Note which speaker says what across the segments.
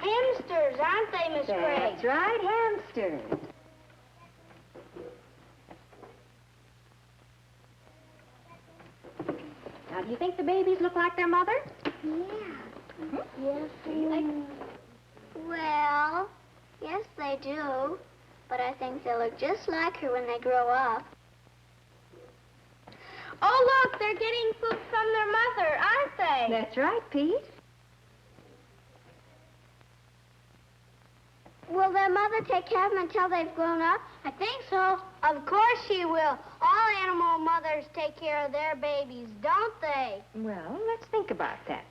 Speaker 1: Hamsters, aren't they, Miss Gray?
Speaker 2: That's right, hamsters. Now, do you think the babies look like their mother?
Speaker 1: Yeah.
Speaker 2: Mm-hmm.
Speaker 1: Yes,
Speaker 2: Do you think?
Speaker 1: Well, yes, they do. But I think they'll look just like her when they grow up. Oh, look, they're getting food from their mother, aren't they?
Speaker 2: That's right, Pete.
Speaker 1: Will their mother take care of them until they've grown up? I think so. Of course she will. All animal mothers take care of their babies, don't they?
Speaker 2: Well, let's think about that.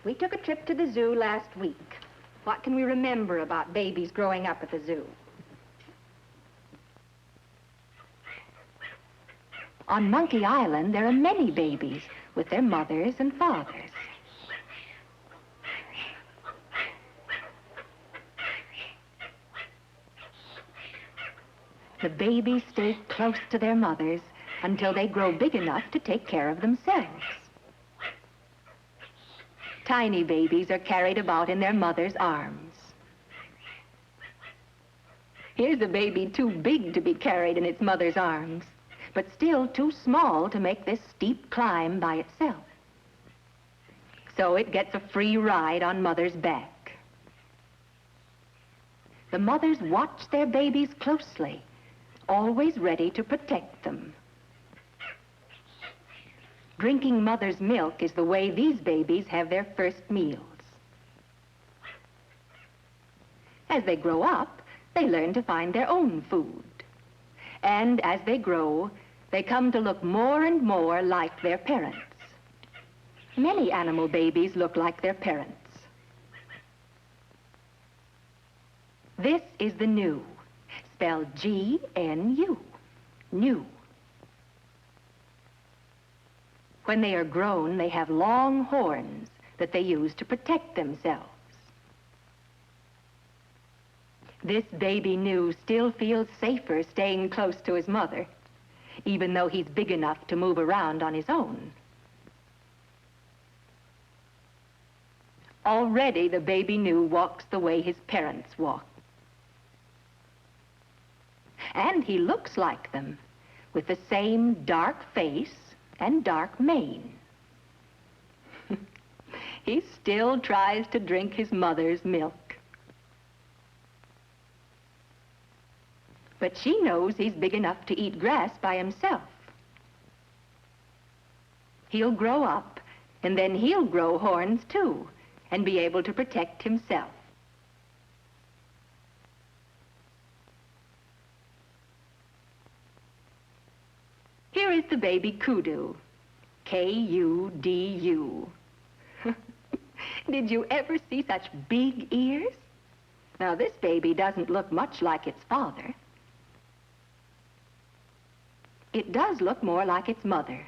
Speaker 2: We took a trip to the zoo last week. What can we remember about babies growing up at the zoo? On Monkey Island, there are many babies with their mothers and fathers. The babies stay close to their mothers until they grow big enough to take care of themselves. Tiny babies are carried about in their mother's arms. Here's a baby too big to be carried in its mother's arms, but still too small to make this steep climb by itself. So it gets a free ride on mother's back. The mothers watch their babies closely, always ready to protect them. Drinking mother's milk is the way these babies have their first meals. As they grow up, they learn to find their own food. And as they grow, they come to look more and more like their parents. Many animal babies look like their parents. This is the gnu, spelled G-N-U, gnu. When they are grown, they have long horns that they use to protect themselves. This baby gnu still feels safer staying close to his mother, even though he's big enough to move around on his own. Already the baby gnu walks the way his parents walk. And he looks like them, with the same dark face and dark mane. He still tries to drink his mother's milk. But she knows he's big enough to eat grass by himself. He'll grow up, and then he'll grow horns too, and be able to protect himself. Here is the baby kudu, K-U-D-U. Did you ever see such big ears? Now, this baby doesn't look much like its father. It does look more like its mother.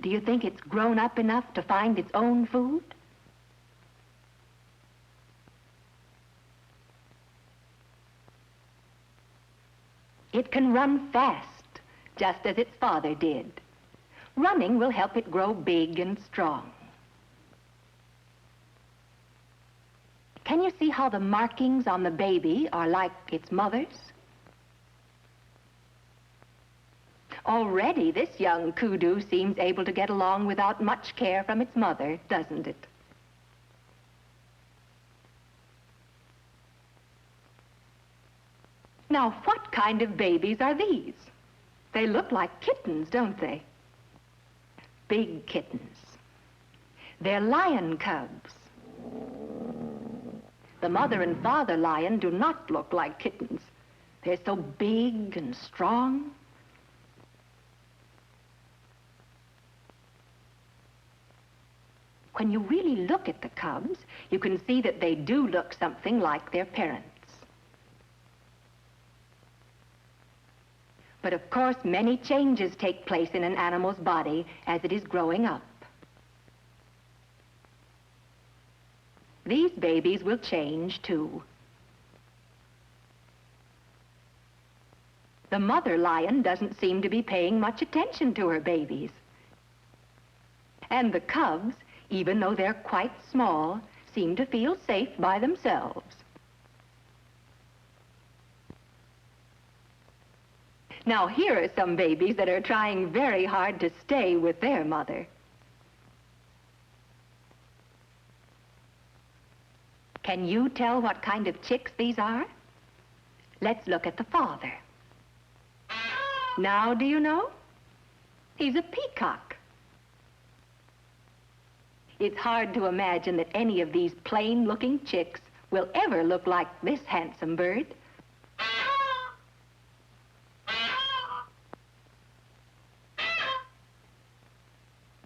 Speaker 2: Do you think it's grown up enough to find its own food? It can run fast, just as its father did. Running will help it grow big and strong. Can you see how the markings on the baby are like its mother's? Already this young kudu seems able to get along without much care from its mother, doesn't it? Now, what kind of babies are these? They look like kittens, don't they? Big kittens. They're lion cubs. The mother and father lion do not look like kittens. They're so big and strong. When you really look at the cubs, you can see that they do look something like their parents. But of course, many changes take place in an animal's body as it is growing up. These babies will change too. The mother lion doesn't seem to be paying much attention to her babies. And the cubs, even though they're quite small, seem to feel safe by themselves. Now, here are some babies that are trying very hard to stay with their mother. Can you tell what kind of chicks these are? Let's look at the father. Now, do you know? He's a peacock. It's hard to imagine that any of these plain-looking chicks will ever look like this handsome bird.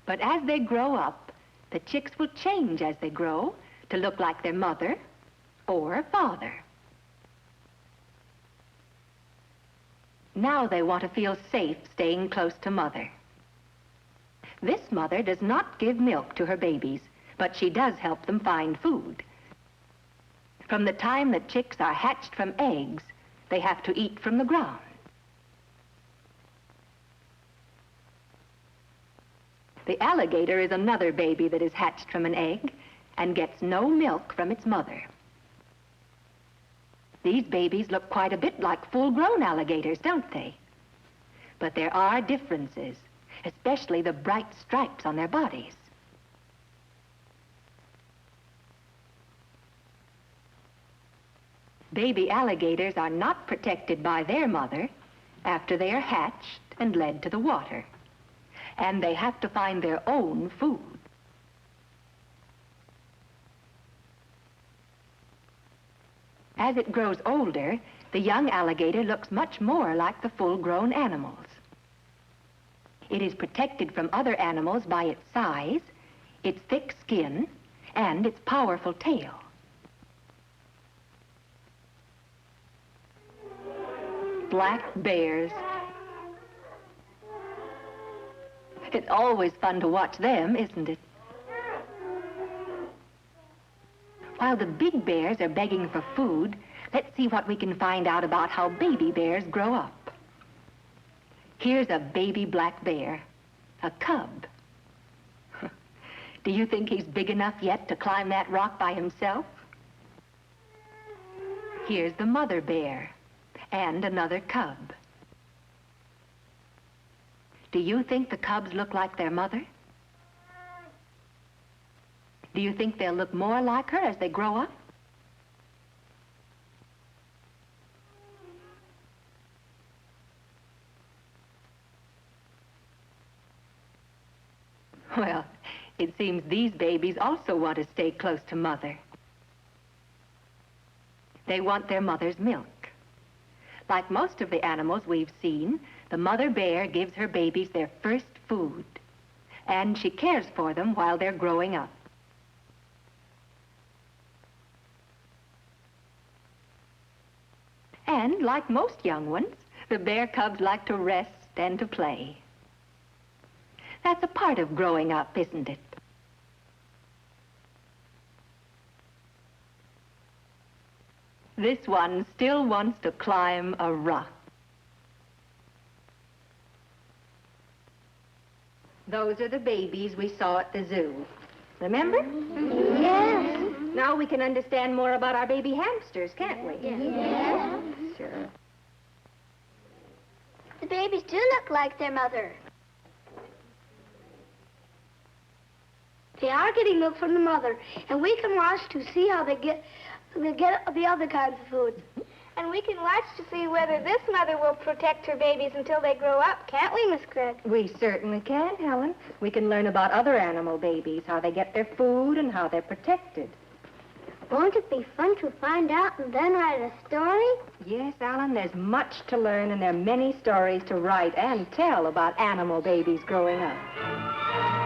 Speaker 2: But as they grow up, the chicks will change as they grow to look like their mother or father. Now they want to feel safe staying close to mother. This mother does not give milk to her babies, but she does help them find food. From the time the chicks are hatched from eggs, they have to eat from the ground. The alligator is another baby that is hatched from an egg and gets no milk from its mother. These babies look quite a bit like full-grown alligators, don't they? But there are differences, especially the bright stripes on their bodies. Baby alligators are not protected by their mother after they are hatched and led to the water, and they have to find their own food. As it grows older, the young alligator looks much more like the full-grown animals. It is protected from other animals by its size, its thick skin, and its powerful tail. Black bears. It's always fun to watch them, isn't it? While the big bears are begging for food, let's see what we can find out about how baby bears grow up. Here's a baby black bear, a cub. Do you think he's big enough yet to climb that rock by himself? Here's the mother bear and another cub. Do you think the cubs look like their mother? Do you think they'll look more like her as they grow up? Well, it seems these babies also want to stay close to mother. They want their mother's milk. Like most of the animals we've seen, the mother bear gives her babies their first food, and she cares for them while they're growing up. And like most young ones, the bear cubs like to rest and to play. That's a part of growing up, isn't it? This one still wants to climb a rock. Those are the babies we saw at the zoo. Remember?
Speaker 1: Yes.
Speaker 2: Now we can understand more about our baby hamsters, can't we?
Speaker 1: Yes.
Speaker 2: Sure.
Speaker 1: The babies do look like their mother. They are getting milk from the mother, and we can watch to see how they get the other kinds of foods. And we can watch to see whether this mother will protect her babies until they grow up, can't we, Miss Craig?
Speaker 2: We certainly can, Helen. We can learn about other animal babies, how they get their food and how they're protected.
Speaker 1: Won't it be fun to find out and then write a story?
Speaker 2: Yes, Alan, there's much to learn, and there are many stories to write and tell about animal babies growing up.